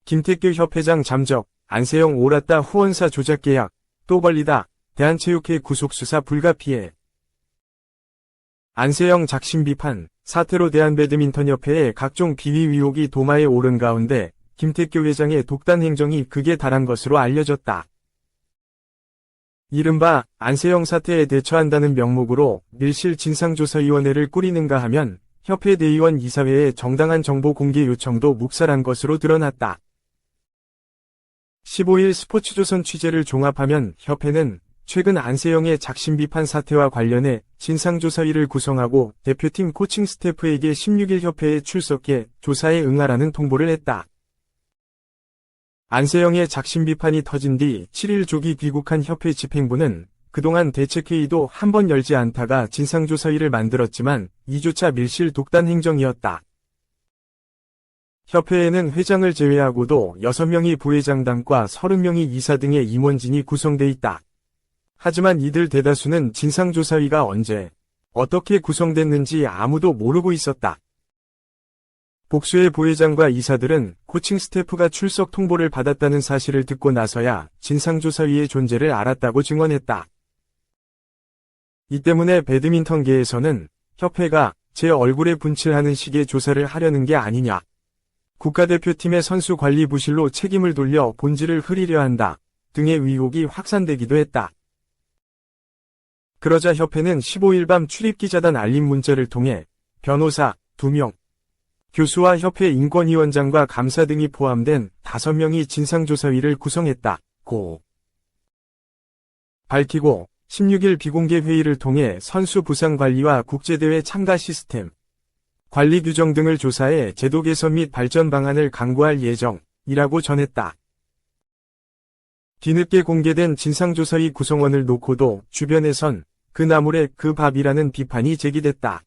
김태규 협회장 잠적, 안세영 옳았다 후원사 조작 계약, 또 걸리다, 대한체육회 구속수사 불가피해. 안세영 작심 비판, 사태로 대한배드민턴협회의 각종 비위 의혹이 도마에 오른 가운데 김태규 회장의 독단 행정이 극에 달한 것으로 알려졌다. 이른바 안세영 사태에 대처한다는 명목으로 밀실 진상조사위원회를 꾸리는가 하면 협회 대의원 이사회의 정당한 정보 공개 요청도 묵살한 것으로 드러났다. 15일 스포츠조선 취재를 종합하면 협회는 최근 안세영의 작심 비판 사태와 관련해 진상조사위를 구성하고 대표팀 코칭 스태프에게 16일 협회에 출석해 조사에 응하라는 통보를 했다. 안세영의 작심 비판이 터진 뒤 7일 조기 귀국한 협회 집행부는 그동안 대책회의도 한 번 열지 않다가 진상조사위를 만들었지만 이조차 밀실 독단 행정이었다. 협회에는 회장을 제외하고도 6명이 부회장단과 30명이 이사 등의 임원진이 구성돼 있다. 하지만 이들 대다수는 진상조사위가 언제, 어떻게 구성됐는지 아무도 모르고 있었다. 복수의 부회장과 이사들은 코칭 스태프가 출석 통보를 받았다는 사실을 듣고 나서야 진상조사위의 존재를 알았다고 증언했다. 이 때문에 배드민턴계에서는 협회가 제 얼굴에 분칠하는 식의 조사를 하려는 게 아니냐. 국가대표팀의 선수 관리 부실로 책임을 돌려 본질을 흐리려 한다 등의 의혹이 확산되기도 했다. 그러자 협회는 15일 밤 출입기자단 알림 문자를 통해 변호사 2명, 교수와 협회 인권위원장과 감사 등이 포함된 5명이 진상조사위를 구성했다고 밝히고 16일 비공개 회의를 통해 선수 부상 관리와 국제대회 참가 시스템, 관리 규정 등을 조사해 제도 개선 및 발전 방안을 강구할 예정이라고 전했다. 뒤늦게 공개된 진상조사위 구성원을 놓고도 주변에선 그 나물에 그 밥이라는 비판이 제기됐다.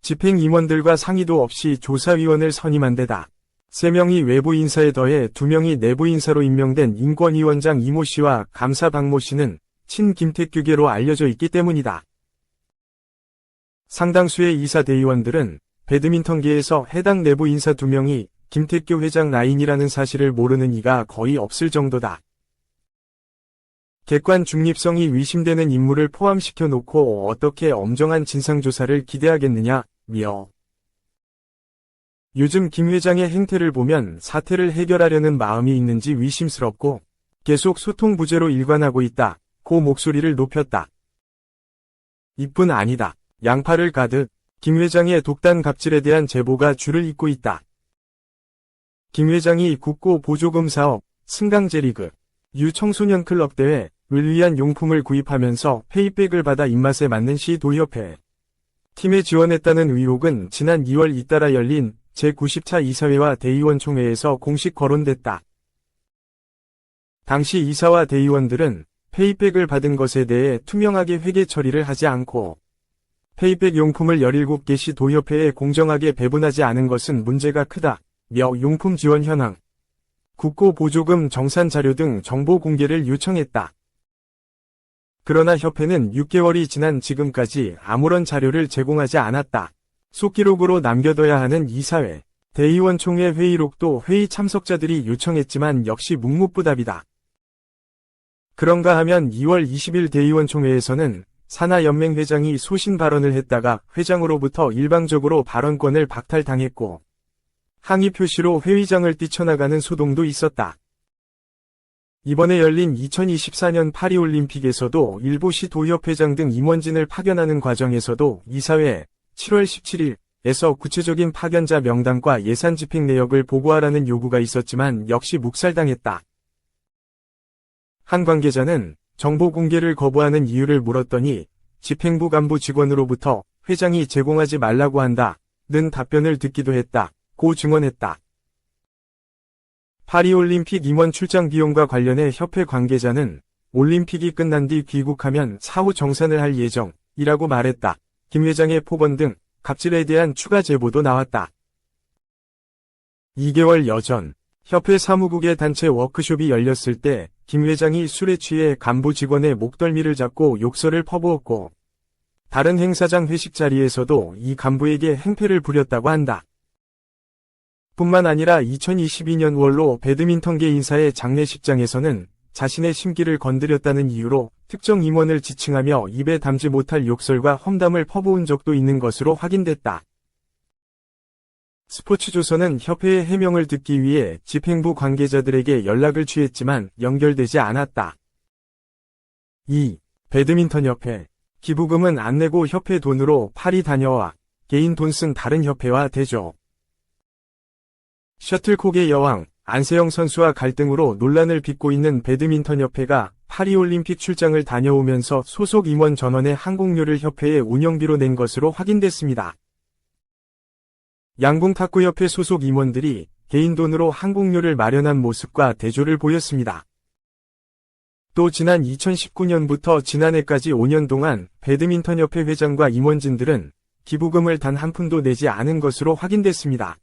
집행임원들과 상의도 없이 조사위원을 선임한 데다 3명이 외부 인사에 더해 2명이 내부 인사로 임명된 인권위원장 이모 씨와 감사 박모 씨는 친 김태규계로 알려져 있기 때문이다. 상당수의 이사 대의원들은 배드민턴계에서 해당 내부 인사 2명이 김태규 회장 라인이라는 사실을 모르는 이가 거의 없을 정도다. 객관 중립성이 의심되는 인물을 포함시켜 놓고 어떻게 엄정한 진상조사를 기대하겠느냐, 며. 요즘 김 회장의 행태를 보면 사태를 해결하려는 마음이 있는지 의심스럽고 계속 소통 부재로 일관하고 있다, 고 목소리를 높였다. 이뿐 아니다. 양팔을 가득 김 회장의 독단 갑질에 대한 제보가 줄을 잇고 있다. 김 회장이 국고 보조금 사업, 승강제리그, 유청소년 클럽 대회를 위한 용품을 구입하면서 페이백을 받아 입맛에 맞는 시도협회 팀에 지원했다는 의혹은 지난 2월 잇따라 열린 제90차 이사회와 대의원 총회에서 공식 거론됐다. 당시 이사와 대의원들은 페이백을 받은 것에 대해 투명하게 회계 처리를 하지 않고 페이백 용품을 17개 시도협회에 공정하게 배분하지 않은 것은 문제가 크다, 며 용품 지원 현황, 국고 보조금 정산 자료 등 정보 공개를 요청했다. 그러나 협회는 6개월이 지난 지금까지 아무런 자료를 제공하지 않았다. 속기록으로 남겨둬야 하는 이사회, 대의원 총회 회의록도 회의 참석자들이 요청했지만 역시 묵묵부답이다. 그런가 하면 2월 20일 대의원 총회에서는 산하연맹 회장이 소신 발언을 했다가 회장으로부터 일방적으로 발언권을 박탈당했고 항의 표시로 회의장을 뛰쳐나가는 소동도 있었다. 이번에 열린 2024년 파리올림픽에서도 일부 시도협회장 등 임원진을 파견하는 과정에서도 이사회 7월 17일에서 구체적인 파견자 명단과 예산 집행 내역을 보고하라는 요구가 있었지만 역시 묵살당했다. 한 관계자는 정보 공개를 거부하는 이유를 물었더니 집행부 간부 직원으로부터 회장이 제공하지 말라고 한다는 답변을 듣기도 했다, 고 증언했다. 파리올림픽 임원 출장 비용과 관련해 협회 관계자는 올림픽이 끝난 뒤 귀국하면 사후 정산을 할 예정이라고 말했다. 김 회장의 폭언 등 갑질에 대한 추가 제보도 나왔다. 2개월 여전 협회 사무국의 단체 워크숍이 열렸을 때 김 회장이 술에 취해 간부 직원의 목덜미를 잡고 욕설을 퍼부었고 다른 행사장 회식 자리에서도 이 간부에게 행패를 부렸다고 한다. 뿐만 아니라 2022년 월로 배드민턴계 인사의 장례식장에서는 자신의 심기를 건드렸다는 이유로 특정 임원을 지칭하며 입에 담지 못할 욕설과 험담을 퍼부은 적도 있는 것으로 확인됐다. 스포츠조선은 협회의 해명을 듣기 위해 집행부 관계자들에게 연락을 취했지만 연결되지 않았다. 2. 배드민턴협회. 기부금은 안 내고 협회 돈으로 파리 다녀와 개인 돈 쓴 다른 협회와 대조. 셔틀콕의 여왕 안세영 선수와 갈등으로 논란을 빚고 있는 배드민턴협회가 파리올림픽 출장을 다녀오면서 소속 임원 전원의 항공료를 협회의 운영비로 낸 것으로 확인됐습니다. 양궁탁구협회 소속 임원들이 개인 돈으로 항공료를 마련한 모습과 대조를 보였습니다. 또 지난 2019년부터 지난해까지 5년 동안 배드민턴협회 회장과 임원진들은 기부금을 단 한 푼도 내지 않은 것으로 확인됐습니다.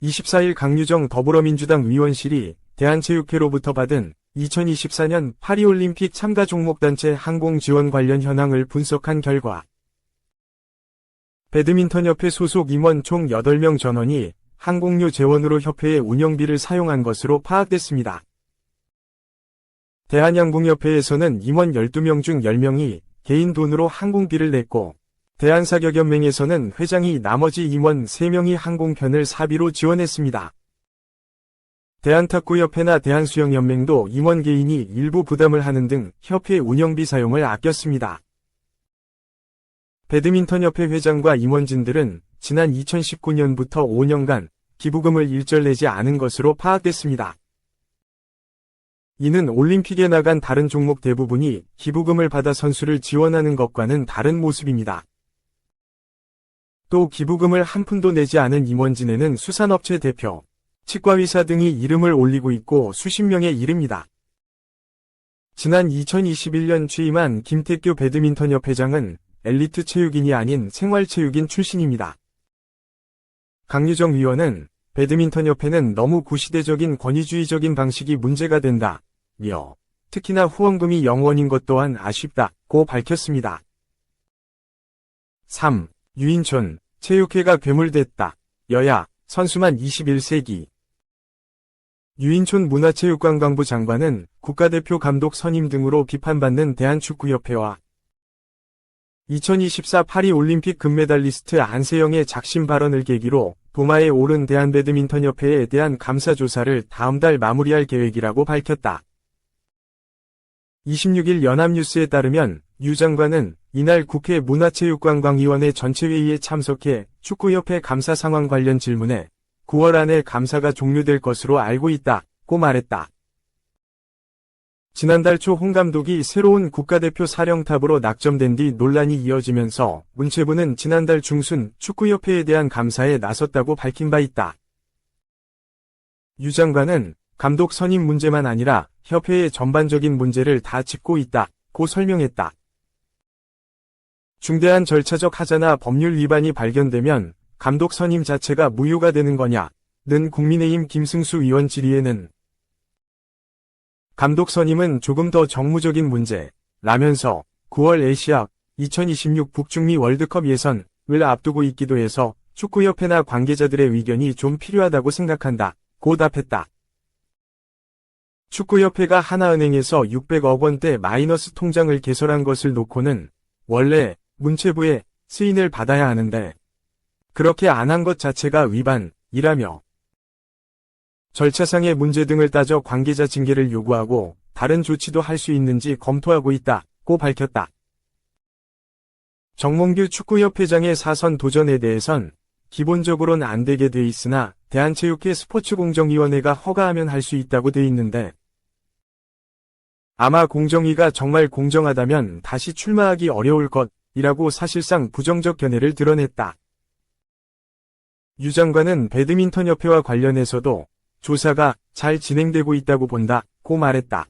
24일 강유정 더불어민주당 위원실이 대한체육회로부터 받은 2024년 파리올림픽 참가 종목단체 항공 지원 관련 현황을 분석한 결과 배드민턴협회 소속 임원 총 8명 전원이 항공료 재원으로 협회의 운영비를 사용한 것으로 파악됐습니다. 대한양궁협회에서는 임원 12명 중 10명이 개인 돈으로 항공비를 냈고 대한사격연맹에서는 회장이 나머지 임원 3명이 항공편을 사비로 지원했습니다. 대한탁구협회나 대한수영연맹도 임원 개인이 일부 부담을 하는 등 협회 운영비 사용을 아꼈습니다. 배드민턴협회 회장과 임원진들은 지난 2019년부터 5년간 기부금을 일절 내지 않은 것으로 파악됐습니다. 이는 올림픽에 나간 다른 종목 대부분이 기부금을 받아 선수를 지원하는 것과는 다른 모습입니다. 또 기부금을 한 푼도 내지 않은 임원진에는 수산업체 대표, 치과의사 등이 이름을 올리고 있고 수십 명에 이릅니다. 지난 2021년 취임한 김태규 배드민턴협 회장은 엘리트 체육인이 아닌 생활체육인 출신입니다. 강유정 위원은 배드민턴협회는 너무 구시대적인 권위주의적인 방식이 문제가 된다며 특히나 후원금이 0원인 것 또한 아쉽다고 밝혔습니다. 3. 유인촌, 체육회가 괴물됐다. 여야, 선수만 21세기. 유인촌 문화체육관광부 장관은 국가대표 감독 선임 등으로 비판받는 대한축구협회와 2024 파리올림픽 금메달리스트 안세영의 작심 발언을 계기로 도마에 오른 대한배드민턴협회에 대한 감사조사를 다음 달 마무리할 계획이라고 밝혔다. 26일 연합뉴스에 따르면 유 장관은 이날 국회 문화체육관광위원회 전체회의에 참석해 축구협회 감사 상황 관련 질문에 9월 안에 감사가 종료될 것으로 알고 있다고 말했다. 지난달 초 홍 감독이 새로운 국가대표 사령탑으로 낙점된 뒤 논란이 이어지면서 문체부는 지난달 중순 축구협회에 대한 감사에 나섰다고 밝힌 바 있다. 유 장관은 감독 선임 문제만 아니라 협회의 전반적인 문제를 다 짚고 있다고 설명했다. 중대한 절차적 하자나 법률 위반이 발견되면 감독 선임 자체가 무효가 되는 거냐는 국민의힘 김승수 의원 질의에는 감독 선임은 조금 더 정무적인 문제라면서 9월 애시아 2026 북중미 월드컵 예선을 앞두고 있기도 해서 축구협회나 관계자들의 의견이 좀 필요하다고 생각한다고 답했다. 축구협회가 하나은행에서 600억 원대 마이너스 통장을 개설한 것을 놓고는 원래 문체부의 승인을 받아야 하는데 그렇게 안 한 것 자체가 위반이라며 절차상의 문제 등을 따져 관계자 징계를 요구하고 다른 조치도 할 수 있는지 검토하고 있다고 밝혔다. 정몽규 축구협회장의 사선 도전에 대해선 기본적으로는 안 되게 돼 있으나 대한체육회 스포츠공정위원회가 허가하면 할 수 있다고 돼 있는데 아마 공정위가 정말 공정하다면 다시 출마하기 어려울 것이라고 사실상 부정적 견해를 드러냈다. 유 장관은 배드민턴협회와 관련해서도 조사가 잘 진행되고 있다고 본다고 말했다.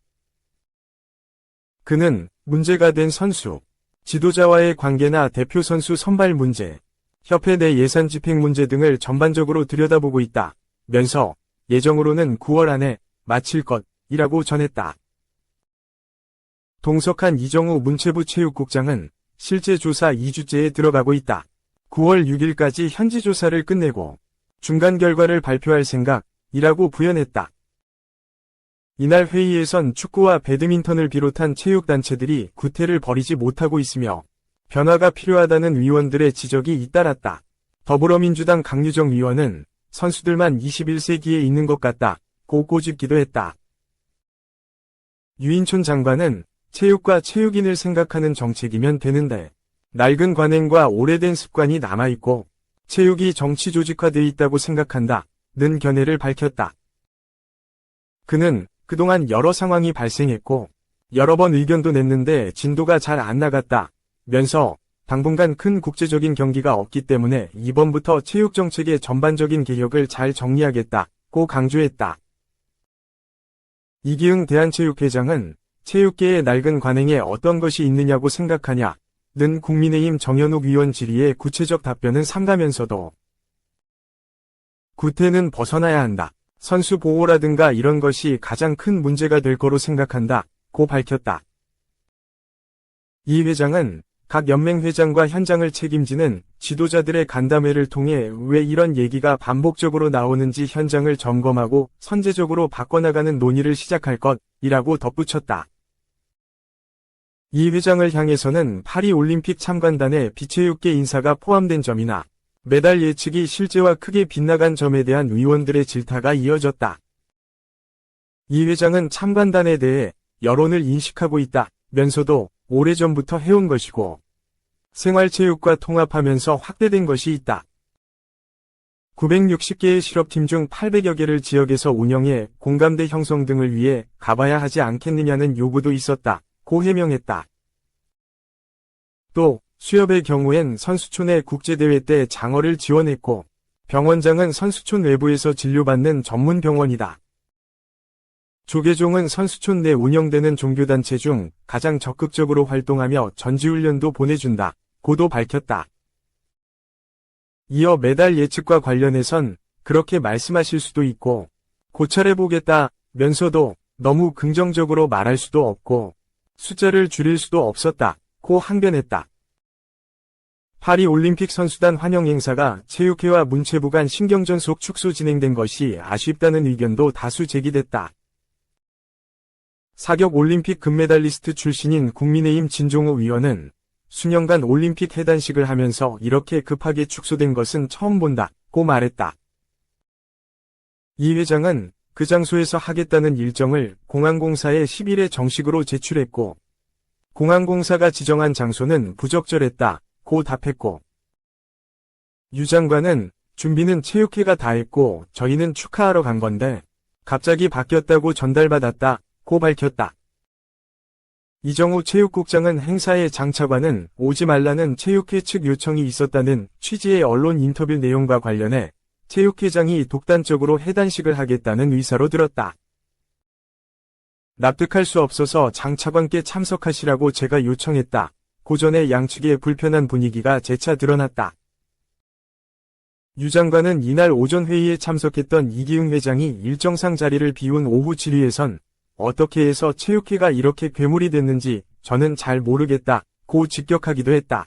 그는 문제가 된 선수, 지도자와의 관계나 대표 선수 선발 문제, 협회 내 예산 집행 문제 등을 전반적으로 들여다보고 있다면서 예정으로는 9월 안에 마칠 것이라고 전했다. 동석한 이정우 문체부 체육국장은 실제 조사 2주째에 들어가고 있다. 9월 6일까지 현지 조사를 끝내고 중간 결과를 발표할 생각이라고 부연했다. 이날 회의에선 축구와 배드민턴을 비롯한 체육단체들이 구태를 버리지 못하고 있으며 변화가 필요하다는 위원들의 지적이 잇따랐다. 더불어민주당 강유정 위원은 선수들만 21세기에 있는 것 같다고 꼬집기도 했다. 유인촌 장관은 체육과 체육인을 생각하는 정책이면 되는데 낡은 관행과 오래된 습관이 남아있고 체육이 정치 조직화돼 있다고 생각한다는 견해를 밝혔다. 그는 그동안 여러 상황이 발생했고 여러 번 의견도 냈는데 진도가 잘 안 나갔다면서 당분간 큰 국제적인 경기가 없기 때문에 이번부터 체육정책의 전반적인 개혁을 잘 정리하겠다고 강조했다. 이기흥 대한체육회장은 체육계의 낡은 관행에 어떤 것이 있느냐고 생각하냐는 국민의힘 정현욱 위원 질의에 구체적 답변은 삼가면서도 구태는 벗어나야 한다. 선수 보호라든가 이런 것이 가장 큰 문제가 될 거로 생각한다고 밝혔다. 이 회장은 각 연맹 회장과 현장을 책임지는 지도자들의 간담회를 통해 왜 이런 얘기가 반복적으로 나오는지 현장을 점검하고 선제적으로 바꿔나가는 논의를 시작할 것이라고 덧붙였다. 이 회장을 향해서는 파리올림픽 참관단에 비체육계 인사가 포함된 점이나 메달 예측이 실제와 크게 빗나간 점에 대한 의원들의 질타가 이어졌다. 이 회장은 참관단에 대해 여론을 인식하고 있다면서도 오래전부터 해온 것이고 생활체육과 통합하면서 확대된 것이 있다. 960개의 실업팀 중 800여 개를 지역에서 운영해 공감대 형성 등을 위해 가봐야 하지 않겠느냐는 요구도 있었다고 해명했다. 또 수협의 경우엔 선수촌의 국제대회 때 장어를 지원했고 병원장은 선수촌 외부에서 진료받는 전문 병원이다. 조계종은 선수촌 내 운영되는 종교단체 중 가장 적극적으로 활동하며 전지훈련도 보내준다. 고도 밝혔다. 이어 메달 예측과 관련해선 그렇게 말씀하실 수도 있고 고찰해보겠다면서도 너무 긍정적으로 말할 수도 없고 숫자를 줄일 수도 없었다고 항변했다. 파리올림픽 선수단 환영 행사가 체육회와 문체부 간 신경전속 축소 진행된 것이 아쉽다는 의견도 다수 제기됐다. 사격 올림픽 금메달리스트 출신인 국민의힘 진종우 위원은 수년간 올림픽 해단식을 하면서 이렇게 급하게 축소된 것은 처음 본다고 말했다. 이 회장은 그 장소에서 하겠다는 일정을 공항공사에 10일에 정식으로 제출했고 공항공사가 지정한 장소는 부적절했다고 답했고 유 장관은 준비는 체육회가 다 했고 저희는 축하하러 간 건데 갑자기 바뀌었다고 전달받았다고 밝혔다. 이정우 체육국장은 행사에 장차관은 오지 말라는 체육회 측 요청이 있었다는 취지의 언론 인터뷰 내용과 관련해 체육회장이 독단적으로 해단식을 하겠다는 의사로 들었다. 납득할 수 없어서 장차관께 참석하시라고 제가 요청했다. 고전의 양측의 불편한 분위기가 재차 드러났다. 유 장관은 이날 오전 회의에 참석했던 이기흥 회장이 일정상 자리를 비운 오후 질의에선 어떻게 해서 체육회가 이렇게 괴물이 됐는지 저는 잘 모르겠다고 직격하기도 했다.